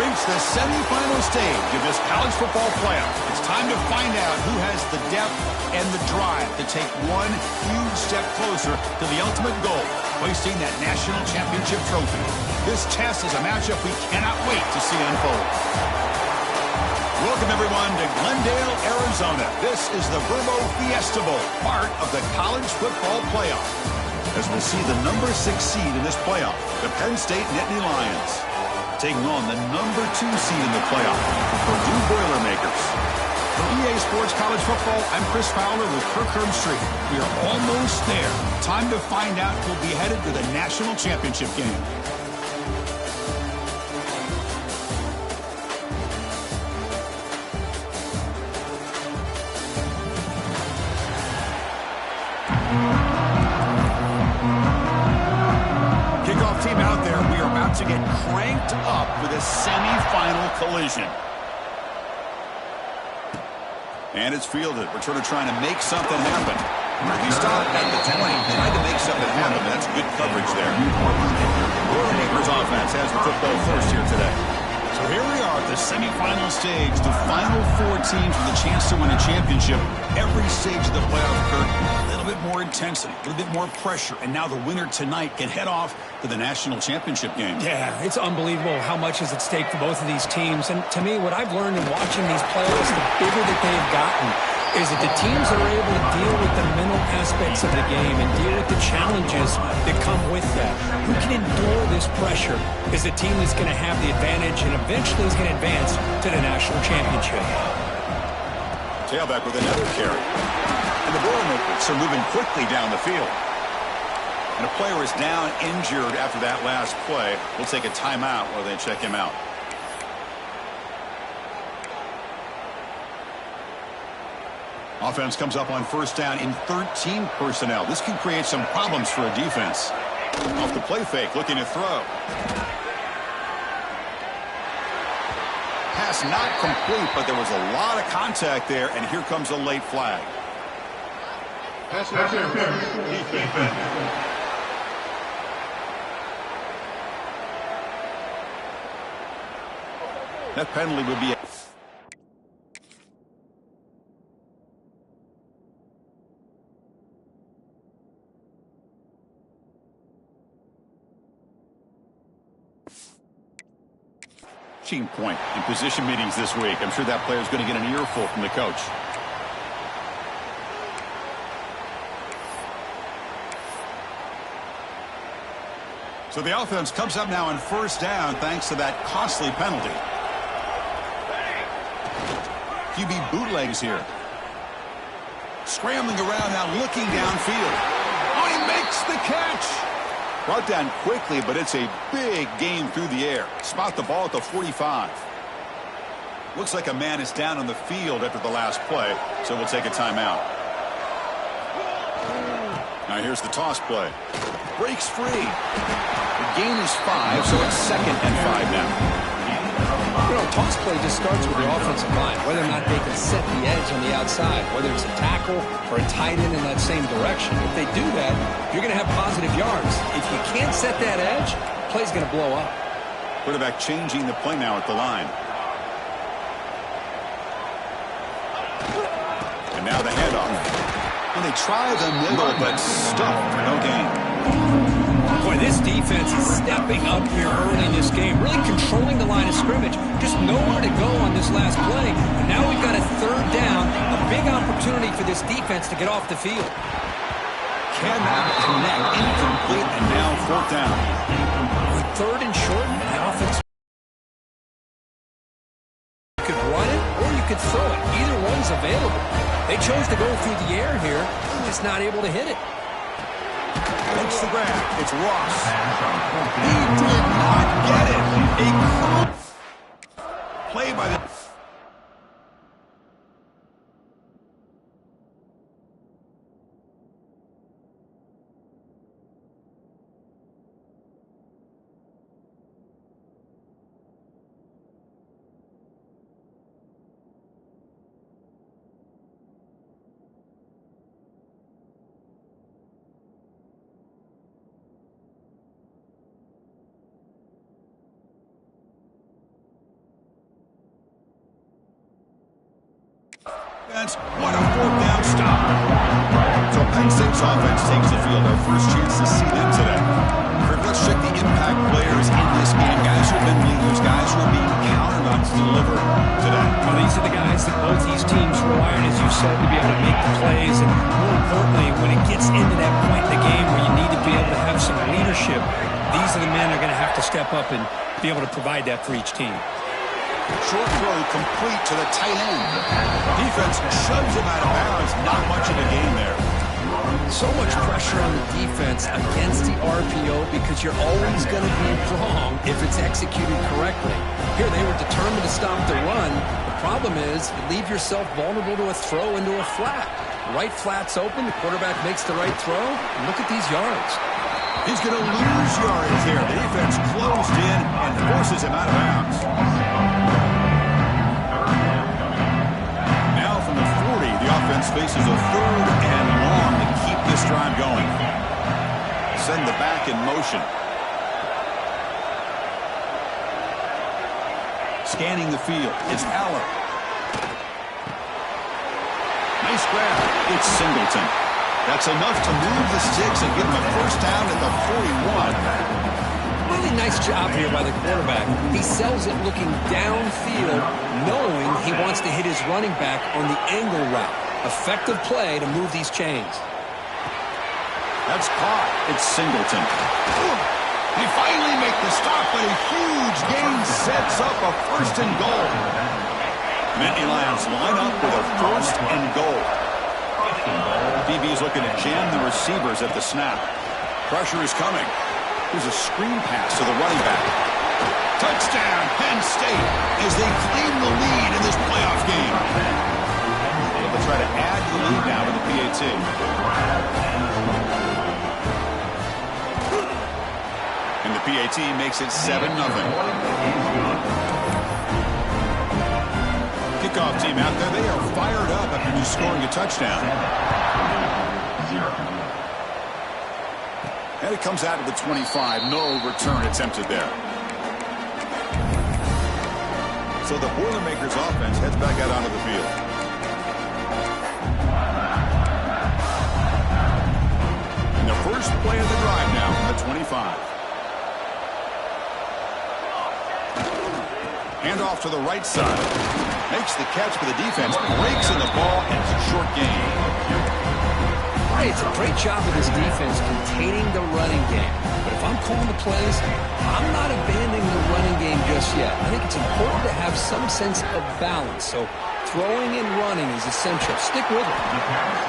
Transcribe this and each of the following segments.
reached the semifinal stage of this college football playoff. It's time to find out who has the depth and the drive to take one huge step closer to the ultimate goal, hoisting that national championship trophy. This test is a matchup we cannot wait to see unfold. Welcome, everyone, to Glendale, Arizona. This is the Verbo Fiesta Bowl, part of the college football playoff. As we'll see the number 6 seed in this playoff, the Penn State Nittany Lions, taking on the number 2 seed in the playoff, the Purdue Boilermakers. For EA Sports College Football, I'm Chris Fowler with Kirk Herbstreit. We are almost there. Time to find out who'll be headed to the national championship game. To get cranked up for this semi-final collision. And it's fielded. Returner trying to make something happen. He stopped at the 20, trying to make something happen. That's good coverage there. Boilermakers offense has the football first here today. So here we are at the semifinal stage, the final 4 teams with a chance to win a championship. Every stage of the playoff, Kurt, a little bit more intensity, a little bit more pressure, and now the winner tonight can head off to the national championship game. Yeah, it's unbelievable how much is at stake for both of these teams. And to me, what I've learned in watching these playoffs, the bigger that they've gotten, is that the teams that are able to deal with the mental aspects of the game and deal with the challenges that come with that, who can endure this pressure, is the team that's going to have the advantage and eventually is going to advance to the national championship. Tailback with another carry. And the Boilermakers are moving quickly down the field. And a player is down injured after that last play. We'll take a timeout while they check him out. Offense comes up on first down in 13 personnel. This can create some problems for a defense. Off the play fake, looking to throw. Pass not complete, but there was a lot of contact there, and here comes a late flag. Pass defense. That penalty would be a team point in position meetings this week. I'm sure that player is going to get an earful from the coach. So the offense comes up now on first down thanks to that costly penalty. QB bootlegs here. Scrambling around now, looking downfield. Oh, he makes the catch. Brought down quickly, but it's a big game through the air. Spot the ball at the 45. Looks like a man is down on the field after the last play, so we'll take a timeout. Now here's the toss play. Breaks free. The gain is 5, so it's 2nd and 5 now. You know, toss play just starts with the offensive line, whether or not they can set the edge on the outside, whether it's a tackle or a tight end in that same direction. If they do that, you're going to have positive yards. If you can't set that edge, play's going to blow up. Quarterback changing the play now at the line. And now the handoff. And they try the middle, but stuffed for no gain. Boy, this defense is stepping up here early in this game, really controlling the line of scrimmage. Just nowhere to go on this last play. And now we've got a 3rd down, a big opportunity for this defense to get off the field. Cannot connect, incomplete, and now 4th down. With 3rd and short, the offense could run it or you could throw it. Either one's available. They chose to go through the air here, just not able to hit it. Makes the grab. It's Ross. He did not get it. A play by the... What a fourth down stop. So Penn State's offense takes the field. Our first chance to see them today. Kurt, let's check the impact players in this game. Guys who have been leaders, guys who are being counted on to deliver today. Well, these are the guys that both these teams rely on, as you said, to be able to make the plays. And more importantly, when it gets into that point in the game where you need to be able to have some leadership, these are the men that are going to have to step up and be able to provide that for each team. Short throw complete to the tight end. Defense shoves him out of bounds. Not much of a gain there. So much pressure on the defense against the RPO because you're always going to be wrong if it's executed correctly. Here they were determined to stop the run. The problem is you leave yourself vulnerable to a throw into a flat. Right flat's open. The quarterback makes the right throw. And look at these yards. He's going to lose yards here. The defense closed in and forces him out of bounds. Now from the 40, the offense faces a third and long to keep this drive going. Send the back in motion. Scanning the field. It's Aller. Nice grab. It's Singleton. That's enough to move the sticks and give him a first down at the 41. Really nice job here by the quarterback. He sells it looking downfield, knowing he wants to hit his running back on the angle route. Effective play to move these chains. That's caught. It's Singleton. They finally make the stop, but a huge gain sets up a first and goal. Nittany Lions line up with a first and goal. DB's looking to jam the receivers at the snap. Pressure is coming. Here's a screen pass to the running back. Touchdown, Penn State, as they claim the lead in this playoff game. They'll try to add to the lead now with the PAT. And the PAT makes it 7-0. Kickoff team out there, they are fired up after just scoring a touchdown. And it comes out of the 25. No return attempted there. So the Boilermakers offense heads back out onto the field. And the first play of the drive now from the 25. Hand off to the right side. Makes the catch for the defense. Breaks in the ball, and it's a short gain. Right, it's a great job of this defense containing the running game. But if I'm calling the plays, I'm not abandoning the running game just yet. I think it's important to have some sense of balance. So throwing and running is essential. Stick with it.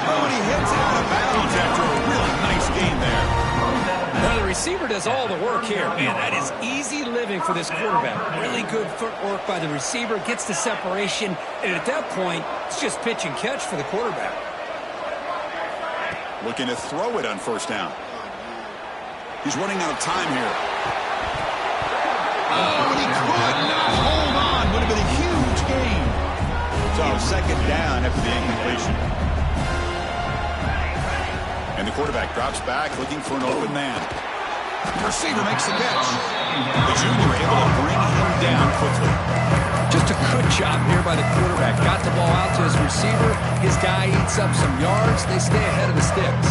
Oh, and he hits out of bounds after a really nice gain there. Now the receiver does all the work here. Man, that is easy living for this quarterback. Really good footwork by the receiver. Gets the separation. And at that point, it's just pitch and catch for the quarterback. Looking to throw it on first down. He's running out of time here. Oh, and he could not hold on. Would have been a huge gain. So second down after the incompletion. And the quarterback drops back looking for an open man. The receiver makes the catch. The junior able to bring him down quickly. Just a good job here by the quarterback. Got the ball out to his receiver. His guy eats up some yards. They stay ahead of the sticks.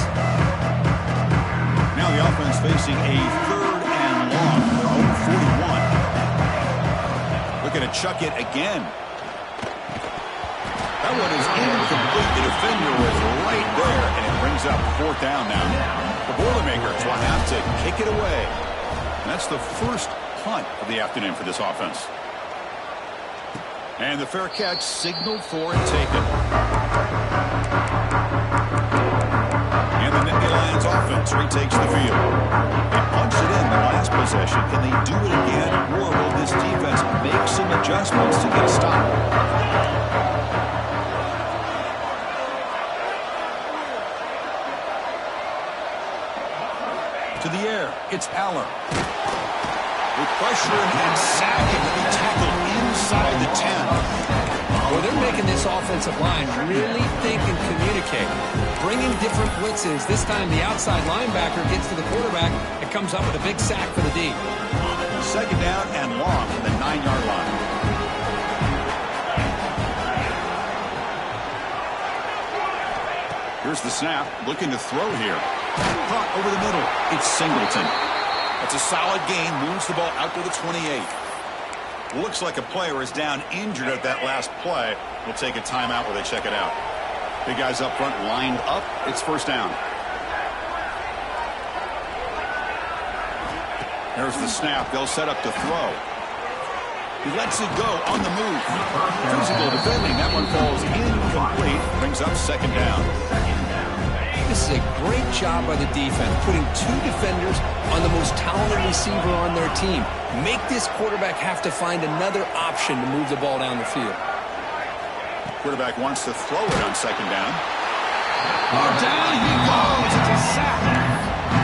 Now the offense facing a third and long. Their own 41. Looking to chuck it again. That one is incomplete. The defender was right there, and it brings up fourth down now. The Boilermakers will have to kick it away. And that's the first punt of the afternoon for this offense. And the fair catch signaled for and taken. And the Nittany Lions offense retakes the field. They punched it in the last possession. Can they do it again, or will this defense make some adjustments to get a stop? To the air, it's Aller. With pressure and sacking, to be tackled inside the 10. Well, they're making this offensive line really think and communicate. Bringing different blitzes. This time the outside linebacker gets to the quarterback and comes up with a big sack for the D. Second down and long from the 9-yard line. Here's the snap, looking to throw here. Caught over the middle. It's Singleton. That's a solid gain. Moves the ball out to the 28. Looks like a player is down injured at that last play. We'll take a timeout while they check it out. Big guys up front lined up. It's first down. There's the snap. They'll set up to throw. He lets it go on the move. Physical defending. That one falls incomplete. Brings up second down. This is a great job by the defense, putting two defenders on the most talented receiver on their team. Make this quarterback have to find another option to move the ball down the field. Quarterback wants to throw it on second down. Down he goes. It's a sack.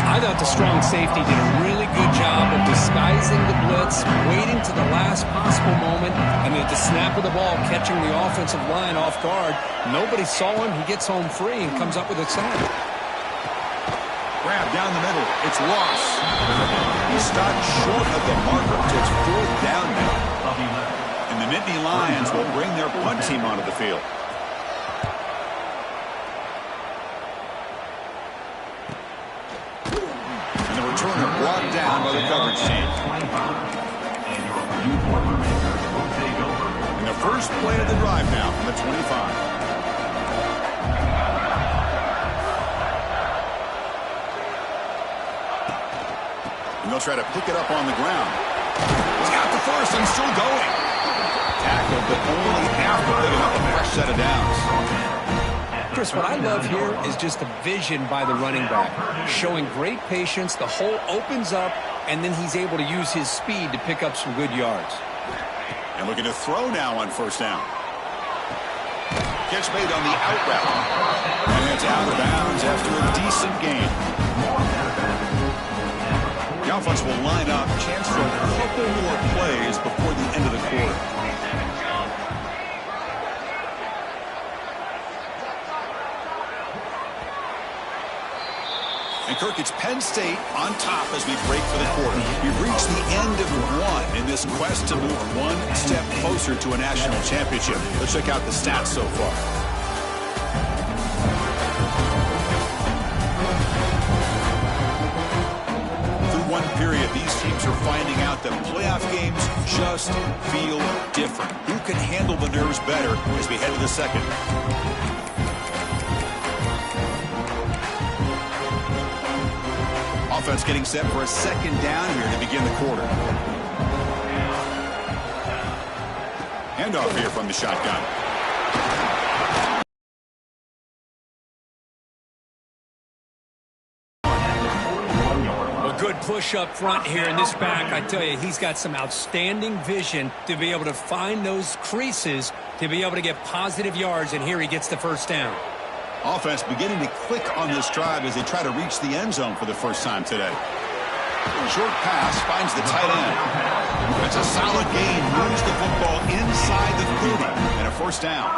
I thought the strong safety did a really good job of disguising the blitz, waiting to the last possible moment, and at the snap of the ball, catching the offensive line off guard. Nobody saw him. He gets home free and comes up with a sack. Grab down the middle. It's lost. He stopped short of the marker. So it's fourth down now. And the Nittany Lions will bring their punt team onto the field. Returner brought down by the coverage team. And the first play of the drive now from the 25. And they'll try to pick it up on the ground. He's got the first and still going. Tackled, but only after picking up a fresh set of downs. Chris, what I love here is just the vision by the running back, showing great patience. The hole opens up, and then he's able to use his speed to pick up some good yards. And looking to throw now on first down. Catch made on the out route. And it's out of bounds after a decent gain. The offense will line up. Chance for a couple more plays before the end of the quarter. And Kirk, it's Penn State on top as we break for the quarter. We've reached the end of one in this quest to move one step closer to a national championship. Let's check out the stats so far. Through one period, these teams are finding out that playoff games just feel different. Who can handle the nerves better as we head to the second? Offense getting set for a second down here to begin the quarter. Handoff here from the shotgun. A good push up front here in this back. I tell you, he's got some outstanding vision to be able to find those creases, to be able to get positive yards, and here he gets the first down. Offense beginning to click on this drive as they try to reach the end zone for the first time today. Short pass finds the tight end. That's a solid gain. Moves the football inside the 30 and a first down.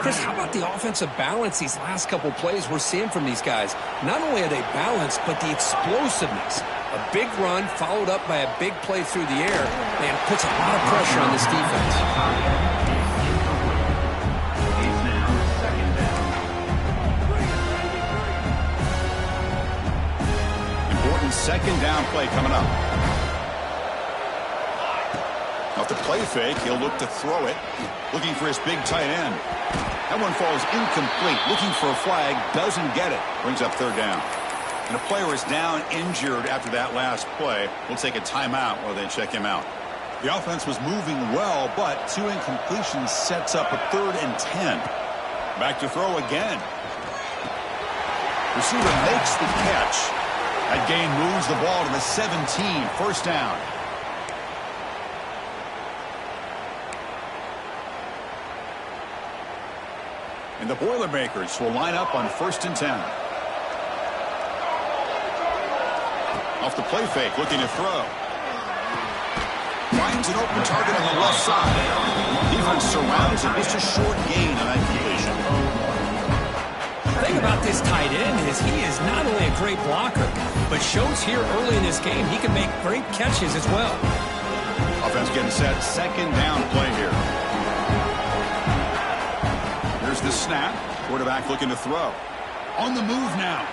Chris, how about the offensive balance these last couple plays we're seeing from these guys? Not only are they balanced, but the explosiveness. A big run followed up by a big play through the air. Man, puts a lot of pressure on this defense. Second down play coming up. Off the play fake, he'll look to throw it. Looking for his big tight end. That one falls incomplete. Looking for a flag, doesn't get it. Brings up third down. And a player is down injured after that last play. We'll take a timeout while they check him out. The offense was moving well, but two incompletions sets up a 3rd and 10. Back to throw again. Receiver makes the catch. That gain moves the ball to the 17, first down. And the Boilermakers will line up on 1st and 10. Off the play fake, looking to throw. Finds an open target on the left side. Defense surrounds it. Just a short gain on that completion. The thing about this tight end is he is not only a great blocker, but shows here early in this game he can make great catches as well. Offense getting set, second down play here. Here's the snap. Quarterback looking to throw. On the move now.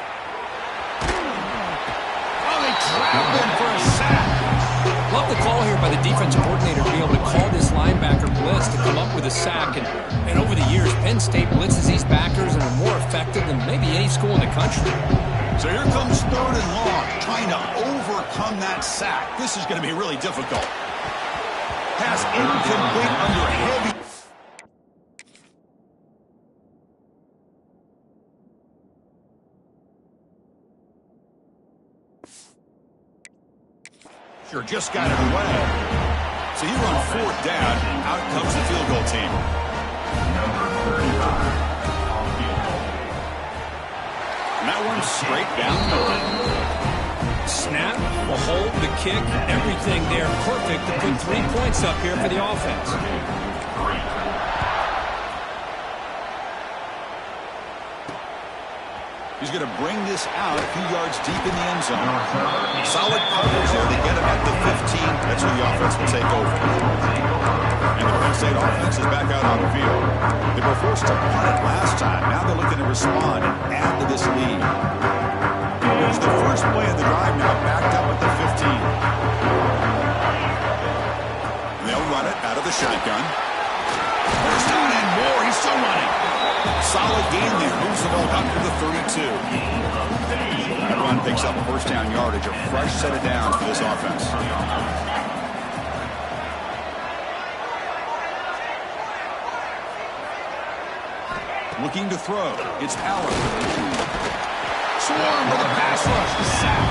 Oh, they trap him for a sack. Love the call here by the defensive coordinator to be able to call this linebacker blitz to come up with a sack. And over the years, Penn State blitzes these backers and are more effective than maybe any school in the country. So here comes 3rd and long, trying to overcome that sack. This is going to be really difficult. Pass incomplete under heavy. Sure, just got it away. So here on 4th down, out comes the field goal team. Number 35 on field goal. And that one's straight down the middle. Snap, the hold, the kick, everything there perfect to put 3 points up here for the offense. He's going to bring this out a few yards deep in the end zone. Solid coverage there to get him at the 15. That's where the offense will take over. And the Penn State offense is back out on the field. They were forced to punt it last time. Now they're looking to respond and add to this lead. Here's the first play of the drive now, backed up at the 15. They'll run it out of the shotgun. First down and more. He's still running. Solid gain there. Moves the ball up to the 32. That run picks up first down yardage. A fresh set of downs for this offense. Looking to throw. It's Allen. Swarm with a pass rush. The sack.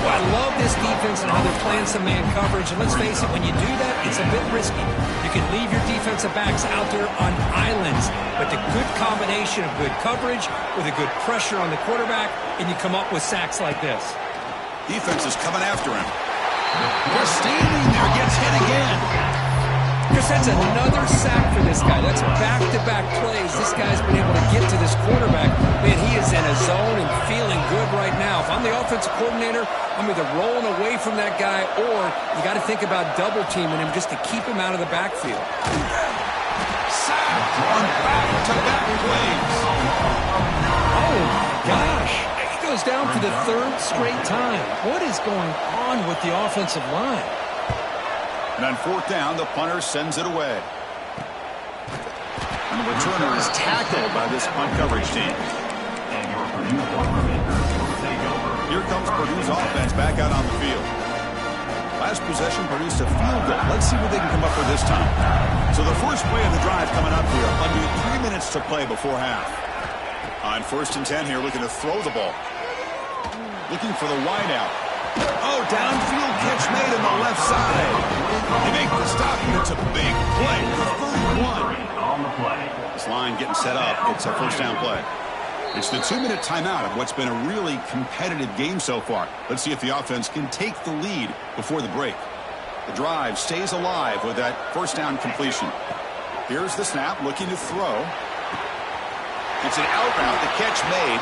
Well, I love this defense and how they're playing some man coverage. And let's face it, when you do that, it's a bit risky. You can leave your defensive backs out there on islands. But the good combination of good coverage with a good pressure on the quarterback, and you come up with sacks like this. Defense is coming after him. They're standing there. Gets hit again. Chris, that's another sack for this guy. That's back-to-back plays. This guy's been able to get to this quarterback. Man, he is in a zone and feeling good right now. If I'm the offensive coordinator, I'm either rolling away from that guy or you got to think about double-teaming him just to keep him out of the backfield. Sack on back-to-back plays. Oh, gosh. He goes down for the 3rd straight time. What is going on with the offensive line? And on 4th down, the punter sends it away. And the returner is tackled by this punt coverage team. Here comes Purdue's offense back out on the field. Last possession produced a field goal. Let's see what they can come up with this time. So the first play of the drive coming up here. Under 3 minutes to play before half. On 1st and 10 here, looking to throw the ball. Looking for the wideout. Oh, downfield catch made on the left side. They make the stop, and it's a big play. This line getting set up. It's a first down play. It's the 2-minute timeout of what's been a really competitive game so far. Let's see if the offense can take the lead before the break. The drive stays alive with that first down completion. Here's the snap, looking to throw. It's an out route. The catch made.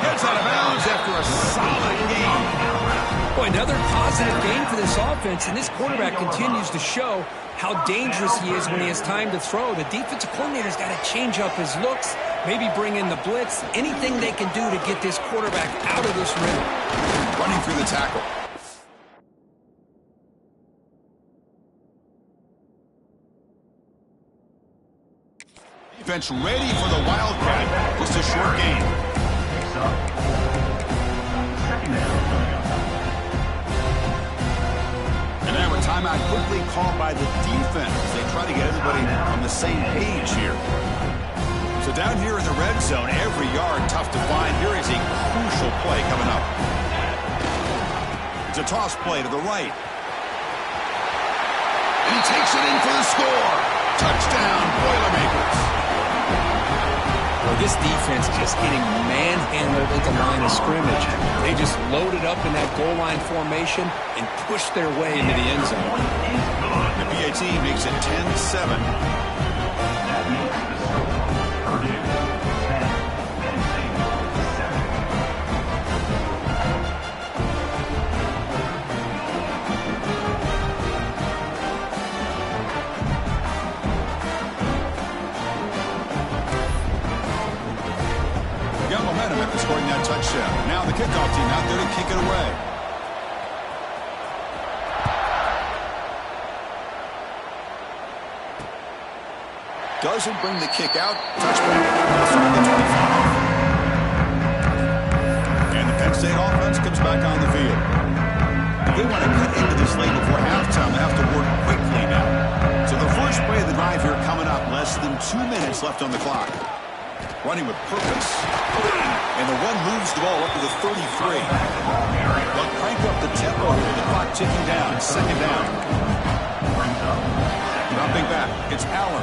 Gets out of bounds after a solid game. Boy, another positive game for this offense, and this quarterback continues to show how dangerous he is when he has time to throw. The defensive coordinator's got to change up his looks, maybe bring in the blitz, anything they can do to get this quarterback out of this rhythm. Running through the tackle. Defense ready for the Wildcat. Just a short gain. And now a timeout quickly called by the defense. They try to get everybody on the same page here. So down here in the red zone, every yard tough to find. Here is a crucial play coming up. It's a toss play to the right. And he takes it in for the score. Touchdown, Boilermakers. Well, this defense just getting manhandled at the line of scrimmage. They just loaded up in that goal line formation and pushed their way into the end zone. The PAT makes it 10-7. Now the kickoff team out there to kick it away. Doesn't bring the kick out. Touchback. From the 25. And the Penn State offense comes back on the field. If they want to cut into this late before halftime, they have to work quickly now. So the first play of the drive here coming up. Less than 2 minutes left on the clock. Running with purpose. And the one moves the ball up to the 33. They'll crank up the tempo here with the clock ticking down. Second down. Dropping back. It's Allen.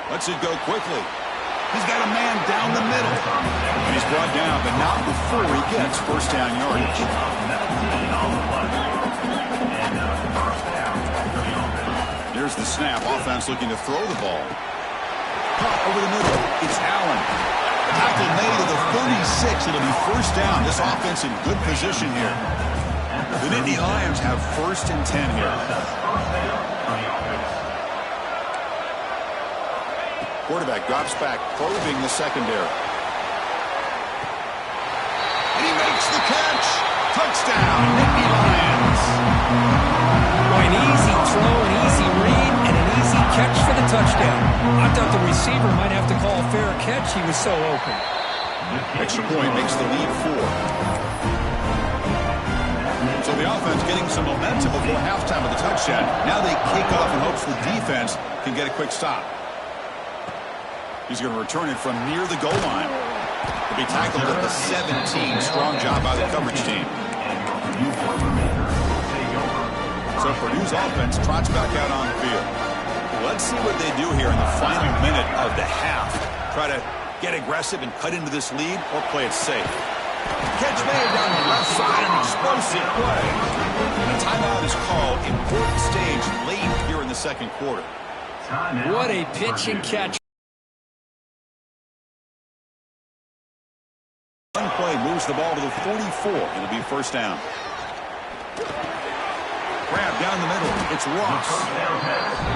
Lets it go quickly. He's got a man down the middle. And he's brought down, but not before he gets first down yardage. Here's the snap. Offense looking to throw the ball. Caught over the middle. It's Allen. Tackle made to the 36. It'll be first down. This offense in good position here. The Nittany Lions have first and 10 here. Quarterback drops back, probing the secondary. And he makes the catch. Touchdown, Nittany Lions. Boy, an easy throw, an easy read, and an easy catch for the touchdown. I thought the receiver might have to call a fair catch. He was so open. Extra point makes the lead 4. So the offense getting some momentum before halftime with the touchdown. Now they kick off in hopes the defense can get a quick stop. He's going to return it from near the goal line. He'll be tackled at the 17. Strong job by the coverage team. So Purdue's offense trots back out on the field. Let's see what they do here in the final minute of the half. Try to get aggressive and cut into this lead or play it safe. Catch made down the left side, an explosive play. And a timeout is called. Important stage late here in the second quarter. What a pitch and catch. One play moves the ball to the 44. It'll be first down. Grab down the middle. It's Ross.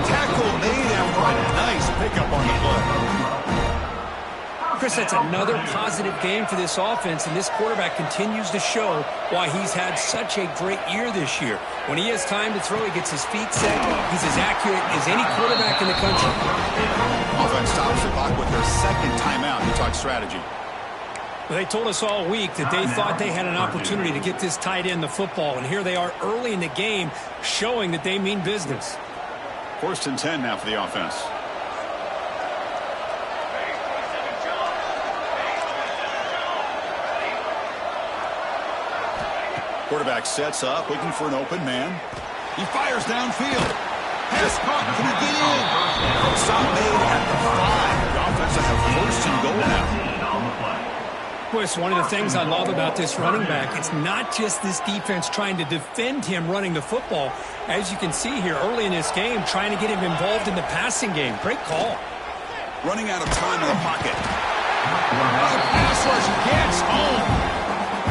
Tackle made after a nice pickup on the play. Chris, that's another positive game for this offense, and this quarterback continues to show why he's had such a great year this year. When he has time to throw, he gets his feet set. He's as accurate as any quarterback in the country. Offense stops the clock with their second timeout to talk strategy. Well, they told us all week that they thought they had an opportunity to get this tight end the football, and here they are early in the game showing that they mean business. First and 10 now for the offense. Quarterback sets up, looking for an open man. He fires downfield. Pass caught. Can he get in? Stop made at the 5. The offense will have first and goal now. Chris, one of the things I love about this running back, it's not just this defense trying to defend him running the football. As you can see here early in this game, trying to get him involved in the passing game. Great call. Running out of time in the pocket. The pass rush gets home.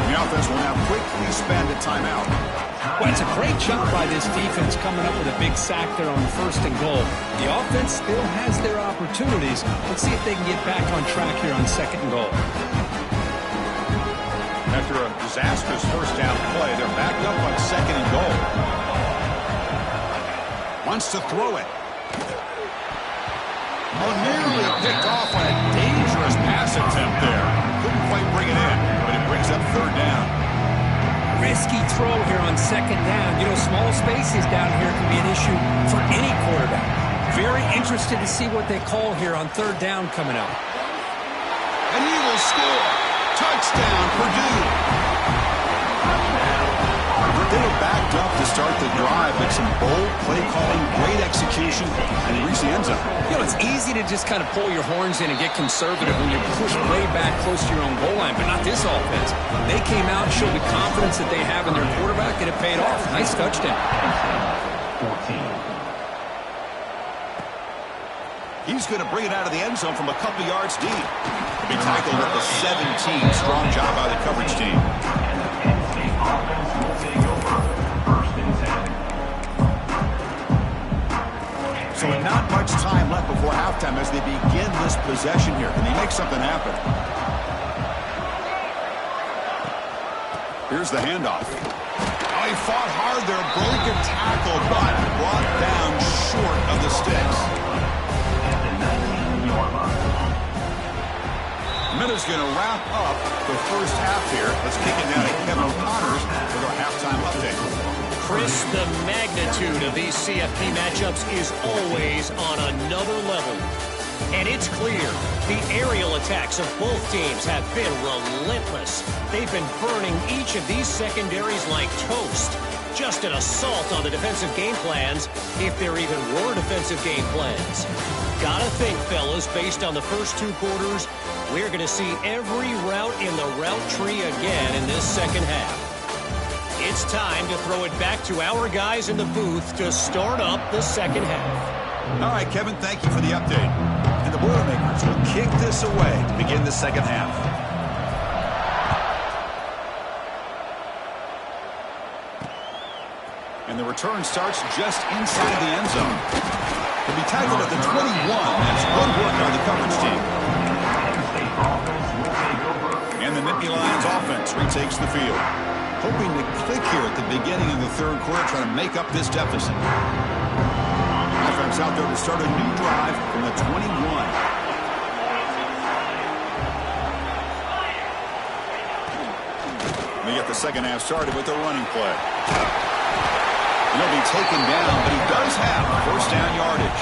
The offense will now quickly spend a timeout. Well, it's a great job by this defense coming up with a big sack there on first and goal. The offense still has their opportunities. Let's see if they can get back on track here on second and goal. After a disastrous first down play, they're backed up on second and goal. Wants to throw it. Oh, nearly picked off on a dangerous pass attempt there. Couldn't quite bring it in, but it brings up third down. Risky throw here on second down. You know, small spaces down here can be an issue for any quarterback. Very interested to see what they call here on third down coming up. And he will score. Touchdown, Purdue. They were backed up to start the drive, but some bold play calling, great execution, and they reach the end zone. You know, it's easy to just kind of pull your horns in and get conservative when you're pushed way back close to your own goal line, but not this offense. They came out and showed the confidence that they have in their quarterback, and it paid off. Nice touchdown. 14. He's going to bring it out of the end zone from a couple yards deep. He'll be tackled at the 17. Strong job by the coverage team. So not much time left before halftime as they begin this possession here. Can they make something happen? Here's the handoff. Oh, he fought hard there, broke a tackle, but brought down short of the sticks. Minute's going to wrap up the first half here. Let's kick it down to Kevin Connors with our halftime update. Chris, the magnitude of these CFP matchups is always on another level. And it's clear, the aerial attacks of both teams have been relentless. They've been burning each of these secondaries like toast. Just an assault on the defensive game plans, if there even were defensive game plans. Gotta think, fellas, based on the first two quarters, we're going to see every route in the route tree again in this second half. It's time to throw it back to our guys in the booth to start up the second half. All right, Kevin, thank you for the update. And the Boilermakers will kick this away to begin the second half. And the return starts just inside the end zone. He'll be tackled at the 21. That's good work on the coverage team. And the Nittany Lions offense retakes the field. Hoping to click here at the beginning of the third quarter, trying to make up this deficit. Offense out there to start a new drive from the 21. We get the second half started with a running play. He'll be taken down, but he does have first down yardage.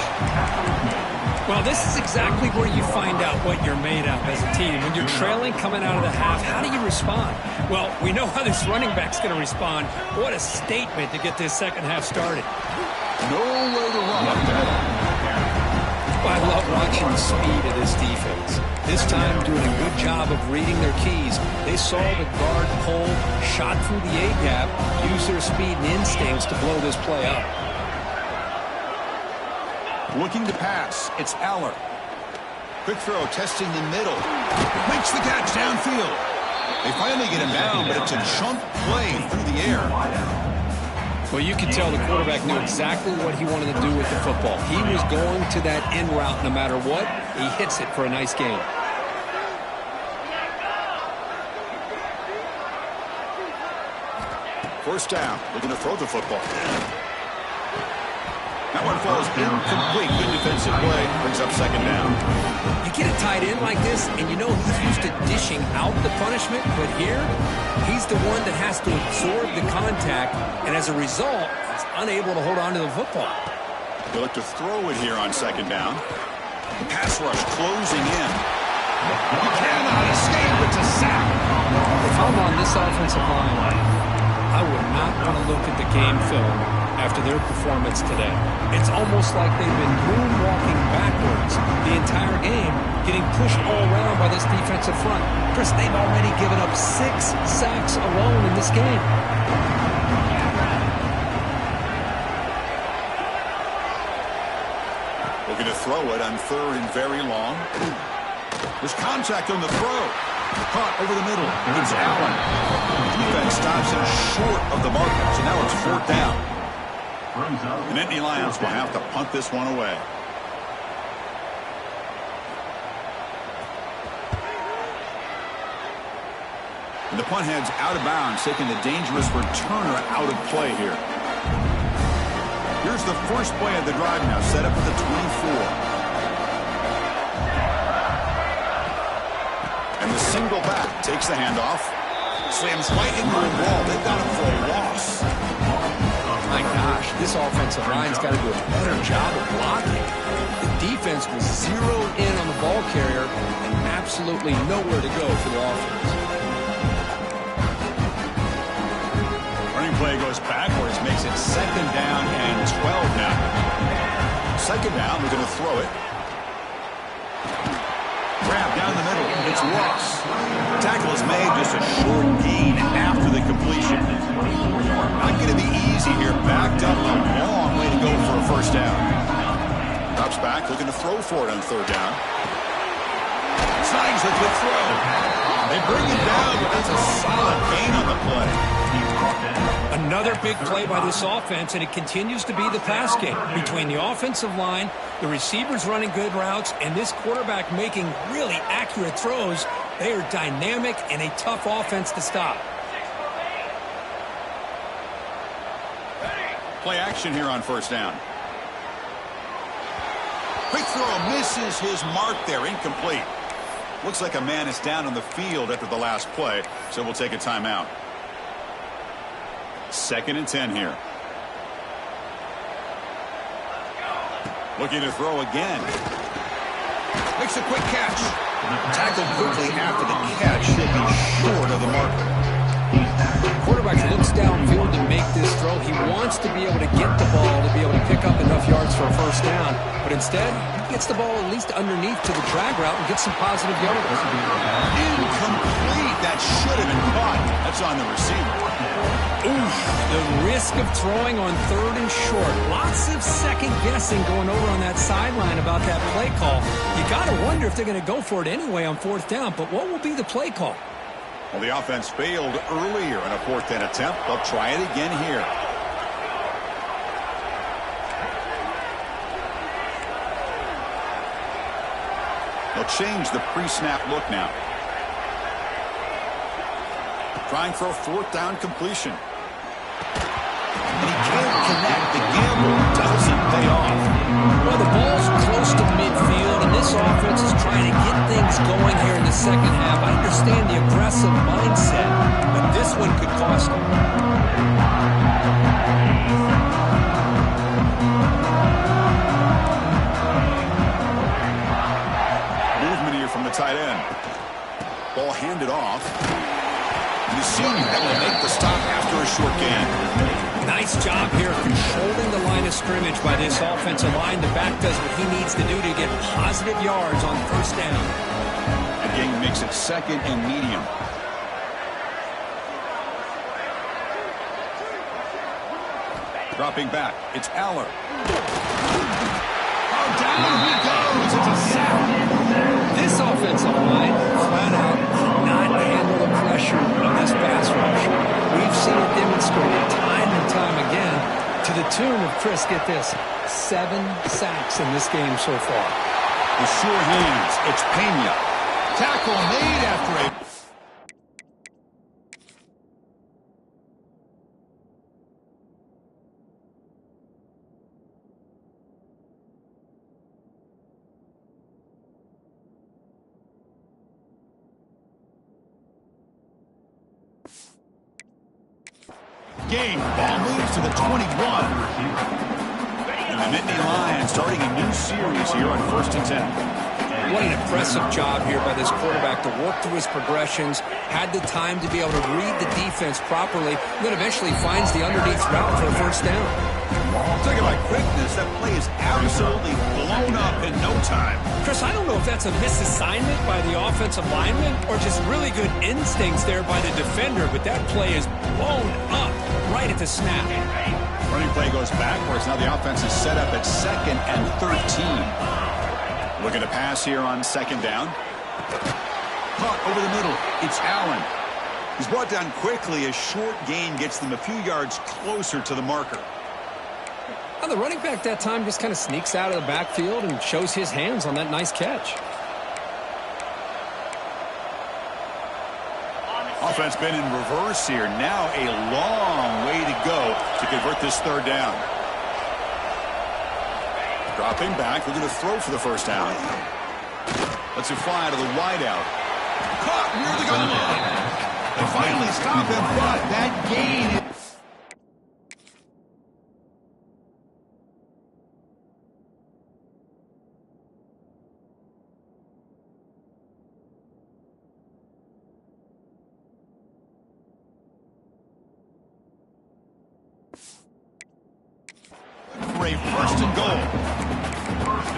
Well, this is exactly where you find out what you're made of as a team. When you're trailing coming out of the half, how do you respond? Well, we know how this running back's going to respond. What a statement to get this second half started. No way to run up there. I love watching the speed of this defense. This time doing a good job of reading their keys. They saw the guard pull, shot through the A-gap, used their speed and instincts to blow this play up. Looking to pass, it's Aller. Quick throw, testing the middle. Makes the catch downfield. They finally get him down, but it's a chunk play through the air. Well, you can tell the quarterback knew exactly what he wanted to do with the football. He was going to that in route no matter what. He hits it for a nice gain. First down, looking to throw the football. That one falls incomplete. Good defensive play. Brings up second down. You get a tight end like this, and you know he's used to dishing out the punishment, but here, he's the one that has to absorb the contact, and as a result, he's unable to hold on to the football. They look to throw it here on second down. Pass rush closing in. He cannot escape. It's a sack. If I'm on this offensive line, I would not want to look at the game film after their performance today. It's almost like they've been moonwalking backwards the entire game, getting pushed all around by this defensive front. Chris, they've already given up 6 sacks alone in this game. Looking to throw it on third and very long. There's contact on the throw. Caught over the middle. It's Allen. Defense stops him short of the marker, so now it's fourth down. The Nittany Lions will have to punt this one away. And the punt heads out of bounds, taking the dangerous returner out of play here. Here's the first play of the drive now, set up at the 24. And the single back takes the handoff. Slams right into the wall. They've got him for a loss. My gosh, this offensive line's got to do a better job of blocking. The defense was zeroed in on the ball carrier and absolutely nowhere to go for the offense. Running play goes backwards, makes it second down and 12 now. Second down, we're going to throw it. Grab down the middle. It's Ross. Tackle is made, just a short gain after the completion. Not going to be easy here. Backed up, a long way to go for a first down. Drops back, looking to throw for it on third down. Snags a good throw. They bring it down, but that's a solid gain on the play. Another big play by this offense, and it continues to be the pass game between the offensive line, the receivers running good routes, and this quarterback making really accurate throws. They are dynamic and a tough offense to stop. Play action here on first down. Quick throw misses his mark there. Incomplete. Looks like a man is down on the field after the last play, so we'll take a timeout. 2nd and 10 here. Looking to throw again. Makes a quick catch. Tackled quickly after the catch. Should be short of the marker. Quarterback looks downfield to make this throw. He wants to be able to get the ball to be able to pick up enough yards for a first down. But instead, he gets the ball at least underneath to the drag route and gets some positive yards. Incomplete. That should have been caught. That's on the receiver. Oof, the risk of throwing on 3rd and short. Lots of second guessing going over on that sideline about that play call. You got to wonder if they're going to go for it anyway on 4th down. But what will be the play call? Well, the offense failed earlier in a 4th down attempt. They'll try it again here. They'll change the pre-snap look now. Trying for a 4th down completion. And he can't connect. The gamble doesn't pay off. Well, the ball's close to midfield, and this offense is trying to get things going here in the second half. I understand the aggressive mindset, but this one could cost them. Movement here from the tight end. Ball handed off. The senior that will make the stop after a short gain. Nice job here controlling the line of scrimmage by this offensive line. The back does what he needs to do to get positive yards on 1st down. That gain makes it 2nd and medium. Dropping back, it's Aller. Oh, down he goes. It's a sack. This offensive line flat out cannot handle the pressure of this pass rush. We've seen it demonstrated time and time again to the tune of, Chris, get this, 7 sacks in this game so far. With sure hands, it's Pena. Tackle made after a... Game. Ball moves to the 21. And the Nittany Lions starting a new series here on 1st and 10. What an impressive job here by this quarterback to work through his progressions, had the time to be able to read the defense properly, and then eventually finds the underneath route for a 1st down. Talking about quickness, that play is absolutely blown up in no time. Chris, I don't know if that's a misassignment by the offensive lineman or just really good instincts there by the defender, but that play is blown up right at the snap. Running play goes backwards. Now the offense is set up at 2nd and 13. Looking to pass here on 2nd down. Caught over the middle. It's Allen. He's brought down quickly. A short gain gets them a few yards closer to the marker. Well, the running back that time just kind of sneaks out of the backfield and shows his hands on that nice catch. Offense been in reverse here. Now a long way to go to convert this 3rd down. Dropping back, looking to throw for the 1st down. Lets it fly to the wideout. Caught near the goal line. They finally stop him, but that gain is... for a 1st and goal.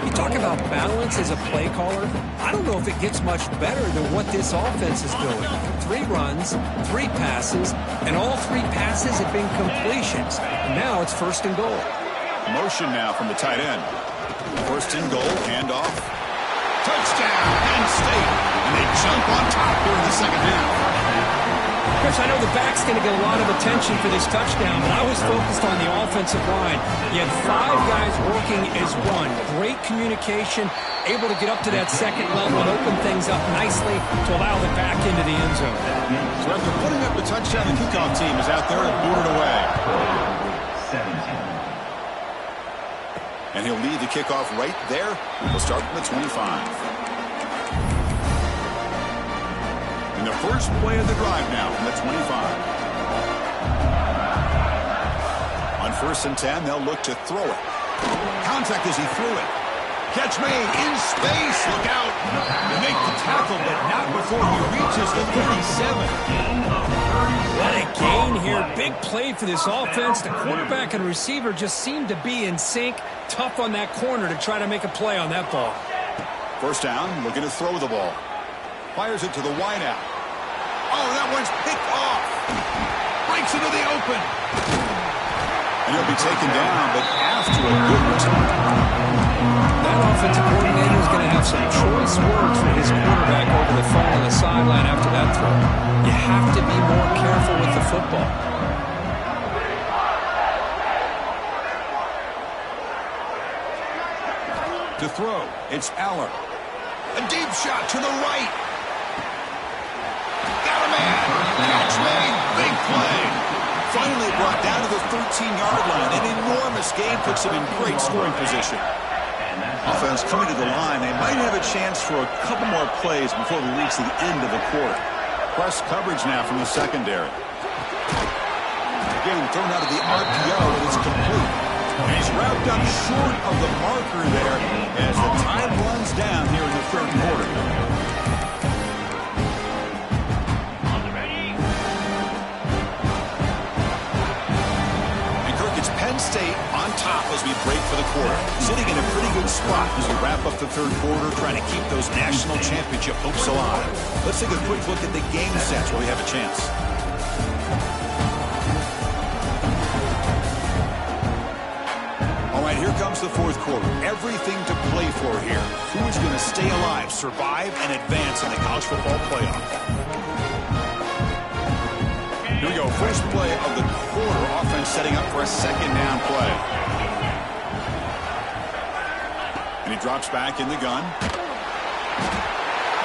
You talk about balance as a play caller. I don't know if it gets much better than what this offense is doing. 3 runs, 3 passes, and all 3 passes have been completions. And now it's 1st and goal. Motion now from the tight end. 1st and goal, handoff. Touchdown, Penn State. And they jump on top here in the 2nd half. Chris, I know the back's going to get a lot of attention for this touchdown, but I was focused on the offensive line. You had 5 guys working as one. Great communication, able to get up to that 2nd level and open things up nicely to allow the back into the end zone. So after putting up the touchdown, the kickoff team is out there and booted away. 17. And he'll lead the kickoff right there. We'll start from the 25. And the first play of the drive now from the 25. On 1st and 10, they'll look to throw it. Contact as he threw it. Catch made in space. Look out. They make the tackle, but not before he reaches the 37. What a gain here. Big play for this offense. The quarterback and receiver just seem to be in sync. Tough on that corner to try to make a play on that ball. First down, looking to throw the ball. Fires it to the wideout. Oh, that one's picked off. Breaks into the open. And he'll be taken down, but after a good return. That offensive coordinator is going to have some choice words for his quarterback over the phone on the sideline after that throw. You have to be more careful with the football. To throw, it's Aller. A deep shot to the right. Got a man. Catch made. Big play. Finally brought down to the 13-yard line. An enormous gain puts him in great scoring position. Offense coming to the line. They might have a chance for a couple more plays before we reach the end of the quarter. Press coverage now from the secondary. Again, thrown out of the RPO, and it's complete. And he's wrapped up short of the marker there as the time runs down here in the third quarter. Penn State on top as we break for the quarter. Sitting in a pretty good spot as we wrap up the third quarter, trying to keep those national championship hopes alive. Let's take a quick look at the game sets where we have a chance. All right, here comes the fourth quarter. Everything to play for here. Who's going to stay alive, survive, and advance in the college football playoff? Here we go, first play of the quarter. Offense setting up for a second down play. And he drops back in the gun.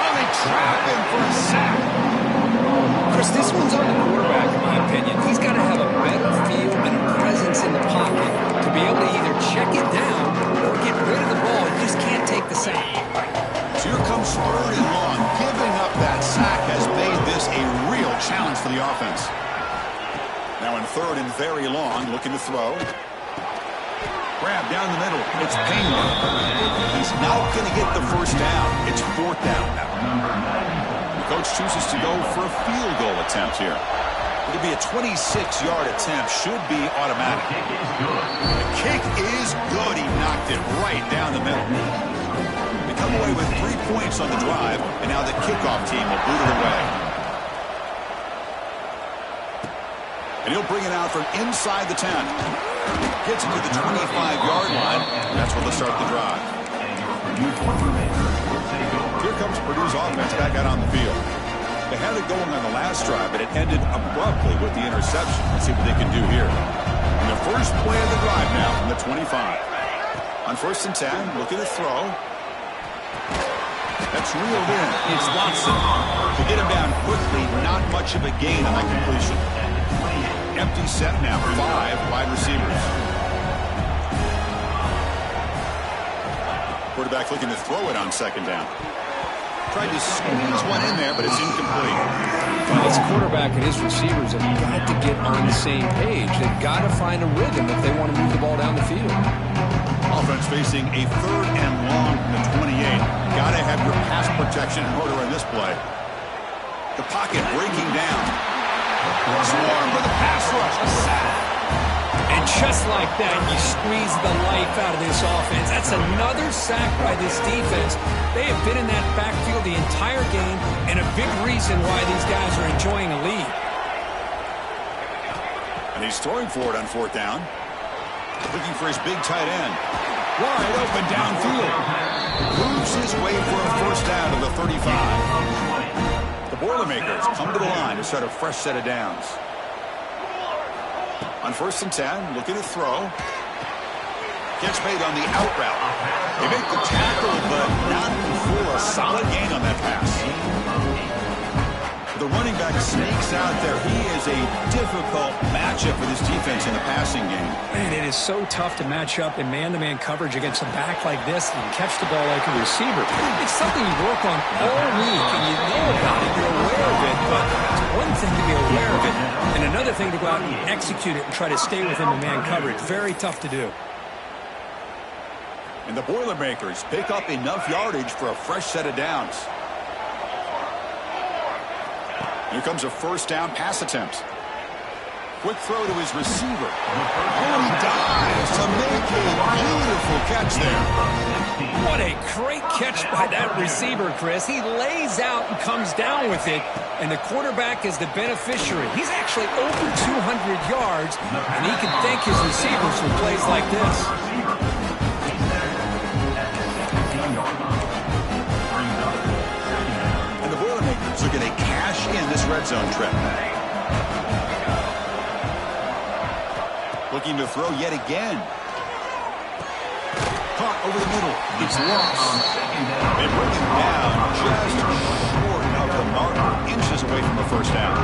Oh, they trap him for a sack. Chris, this one's on the quarterback, in my opinion. He's got to have a better feel and a presence in the pocket to be able to either check it down or get rid of the ball. He just can't take the sack. So here comes 3rd and long. Giving up that sack has made this a real challenge for the offense. Now in 3rd and very long, looking to throw. Grab down the middle. It's Pena. He's not going to get the first down. It's 4th down now. The coach chooses to go for a field goal attempt here. It'll be a 26-yard attempt. Should be automatic. The kick is good. He knocked it right down the middle. They come away with 3 points on the drive, and now the kickoff team will boot it away. And he'll bring it out from inside the 10. Gets it to the 25-yard line. And that's where they'll start the drive. Here comes Purdue's offense back out on the field. They had it going on the last drive, but it ended abruptly with the interception. Let's see what they can do here. And the first play of the drive now from the 25. On 1st and 10, looking to throw. That's reeled in. It's Watson. To get him down quickly, not much of a gain on that completion. Empty set now, 5 wide receivers. Quarterback looking to throw it on 2nd down. Tried to squeeze one in there, but it's incomplete. Well, his quarterback and his receivers have got to get on the same page. They've got to find a rhythm if they want to move the ball down the field. Offense facing a 3rd and long from the 28. Got to have your pass protection in order in this play. The pocket breaking down. Swarm with a pass rush. A sack. And just like that, you squeeze the life out of this offense. That's another sack by this defense. They have been in that backfield the entire game, and a big reason why these guys are enjoying a lead. And he's throwing for it on 4th down. Looking for his big tight end. Wide open downfield. Moves his way for a first down to the 35. The Boilermakers come to the line to start a fresh set of downs. On 1st and 10, looking to throw. Gets made on the out route. They make the tackle, but not before a solid gain on that pass. The running back snakes out there. He is a difficult matchup for this defense in the passing game. Man, it is so tough to match up in man-to-man coverage against a back like this and catch the ball like a receiver. It's something you work on all week, and you know about it, you're aware of it, but it's one thing to be aware of it, and another thing to go out and execute it and try to stay within the man coverage. Very tough to do. And the Boilermakers pick up enough yardage for a fresh set of downs. Here comes a first down pass attempt. Quick throw to his receiver. Oh, and he dives to make a beautiful catch there. What a great catch by that receiver, Chris. He lays out and comes down with it, and the quarterback is the beneficiary. He's actually over 200 yards, and he can thank his receivers for plays like this. And the Boilermakers are going to cash in this red zone trip. Looking to throw yet again. Caught over the middle. It's lost. They bring him down just short of the marker, inches away from the first down.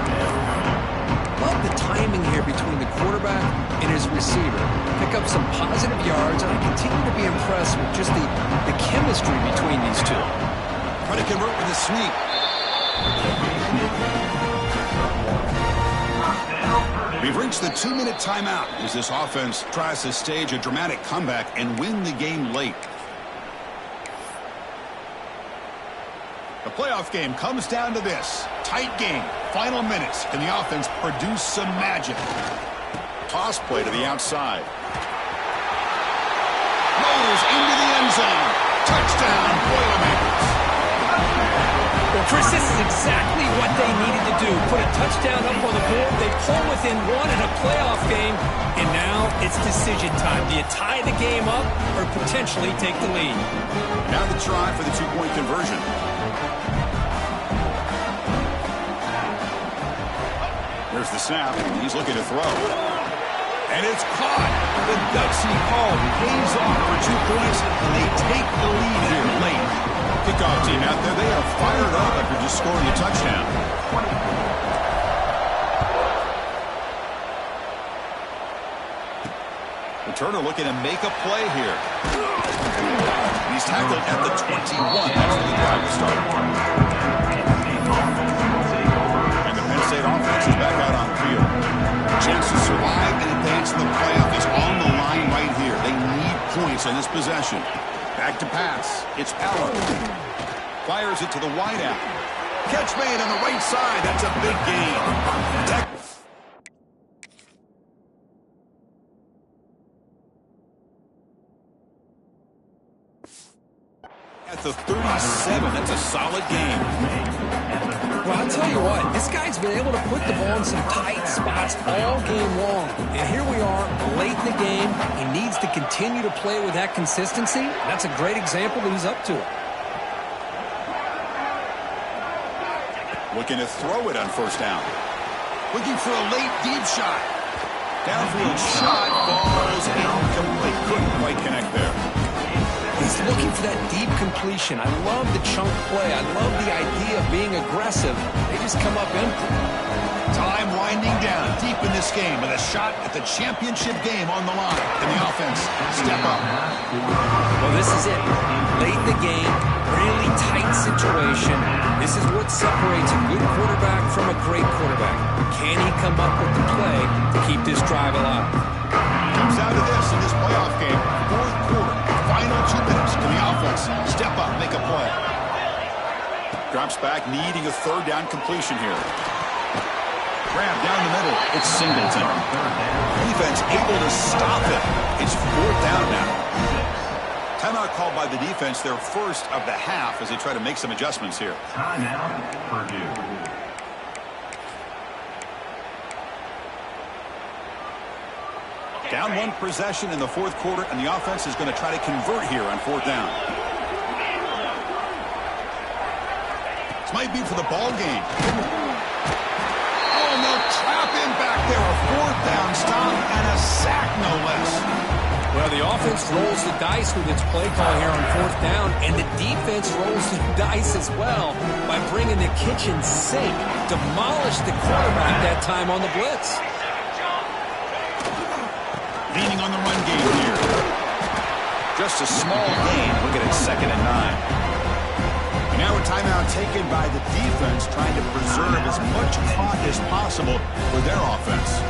Love the timing here between the quarterback and his receiver. Pick up some positive yards, and I continue to be impressed with just the chemistry between these two. Trying to convert with a sneak. We've reached the 2-minute timeout as this offense tries to stage a dramatic comeback and win the game late. The playoff game comes down to this. Tight game. Final minutes. Can the offense produce some magic? Toss play to the outside. Rolls into the end zone. Touchdown, Boilermakers. Well, Chris, this is exactly what they needed to do. Put a touchdown up on the board. They pull within one in a playoff game, and now it's decision time. Do you tie the game up or potentially take the lead? Now the try for the two-point conversion. There's the snap. He's looking to throw. And it's caught. The gutsy call pays off for 2 points, and they take the lead here late. Kickoff team out there, they are fired up after just scoring a touchdown. Returner looking to make a play here. He's tackled at the 21. That's where the drive will start. And the Penn State offense is back out on the field. Chance to survive and advance in the playoff is on the line right here. They need points on this possession. Back to pass. It's Power. Fires it to the wideout. Catch made on the right side. That's a big gain. At the 37, that's a solid game. Well, I'll tell you what, this guy's been able to put the ball in some tight spots all game long. And here we are, late in the game. He needs to continue to play with that consistency. That's a great example that he's up to it. Looking to throw it on first down. Looking for a late deep shot. Downfield shot, falls incomplete. Couldn't quite connect there. He's looking for that deep completion. I love the chunk play. I love the idea of being aggressive. They just come up empty. Time winding down deep in this game with a shot at the championship game on the line. And the offense step up. Well, this is it. Late in the game, really tight situation. This is what separates a good quarterback from a great quarterback. Can he come up with the play to keep this drive alive? Comes down to this in this playoff game. Fourth quarter. Final 2 minutes. Can the offense step up, make a play? Drops back, needing a third down completion here. Grab down the middle. It's Singleton. Defense able to stop it. It's fourth down now. Timeout called by the defense, their first of the half, as they try to make some adjustments here. Timeout, Purdue. Down one possession in the fourth quarter, and the offense is going to try to convert here on fourth down. This might be for the ball game. Oh, no, trap in back there. A fourth down stop and a sack, no less. Well, the offense rolls the dice with its play call here on 4th down, and the defense rolls the dice as well by bringing the kitchen sink. Demolished the quarterback that time on the blitz. Leaning on the run game here. Just a small gain. Look at it, 2nd and 9. And now a timeout taken by the defense, trying to preserve as much clock as possible for their offense.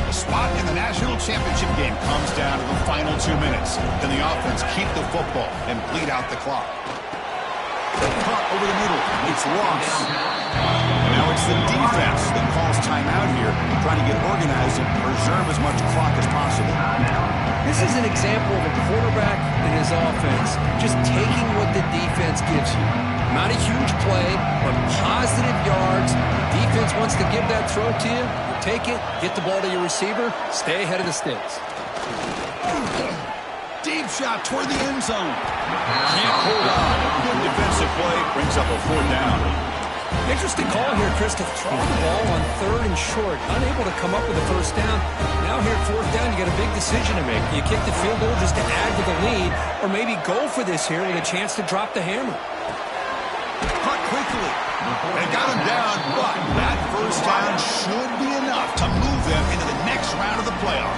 The spot in the national championship game comes down to the final 2 minutes. Can the offense keep the football and bleed out the clock? The cut over the middle. It's lost. And now it's the defense that calls timeout here, trying to get organized and preserve as much clock as possible. This is an example of a quarterback and his offense just taking what the defense gives you. Not a huge play, but positive yards. Defense wants to give that throw to you. You take it, get the ball to your receiver, stay ahead of the sticks. Deep shot toward the end zone. Can't hold on. Good defensive play brings up a 4th down. Interesting call here, Chris, to throw the ball on 3rd and short. Unable to come up with a 1st down. Now here at 4th down, you got a big decision to make. You kick the field goal just to add to the lead, or maybe go for this here with a chance to drop the hammer. Cut quickly. They got him down, but that 1st down should be enough to move them into the next round of the playoff.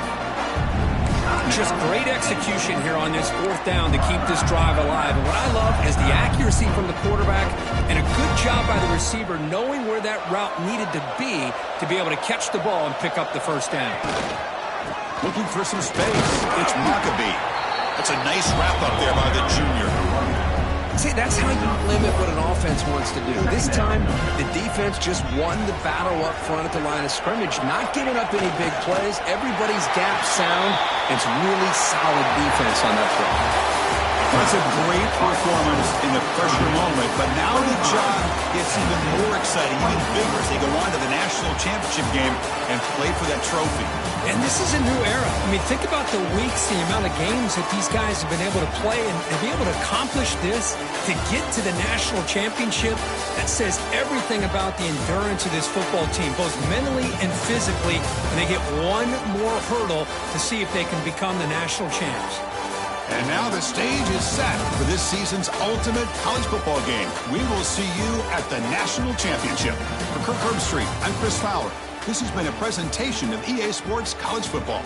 Just great execution here on this 4th down to keep this drive alive. And what I love is the accuracy from the quarterback and a good job by the receiver knowing where that route needed to be able to catch the ball and pick up the 1st down. Looking for some space. It's Maccabee. That's a nice wrap up there by the junior. See, that's how you limit what an offense wants to do. This time, the defense just won the battle up front at the line of scrimmage, not giving up any big plays. Everybody's gap sound. It's really solid defense on that play. That's a great performance in the pressure moment, but now the job gets even more exciting, even bigger as they go on to the national championship game and play for that trophy. And this is a new era. I mean, think about the weeks, the amount of games that these guys have been able to play, and to be able to accomplish this, to get to the national championship, that says everything about the endurance of this football team, both mentally and physically, and they get one more hurdle to see if they can become the national champs. And now the stage is set for this season's ultimate college football game. We will see you at the national championship. For Kirk Herbstreit, I'm Chris Fowler. This has been a presentation of EA Sports College Football.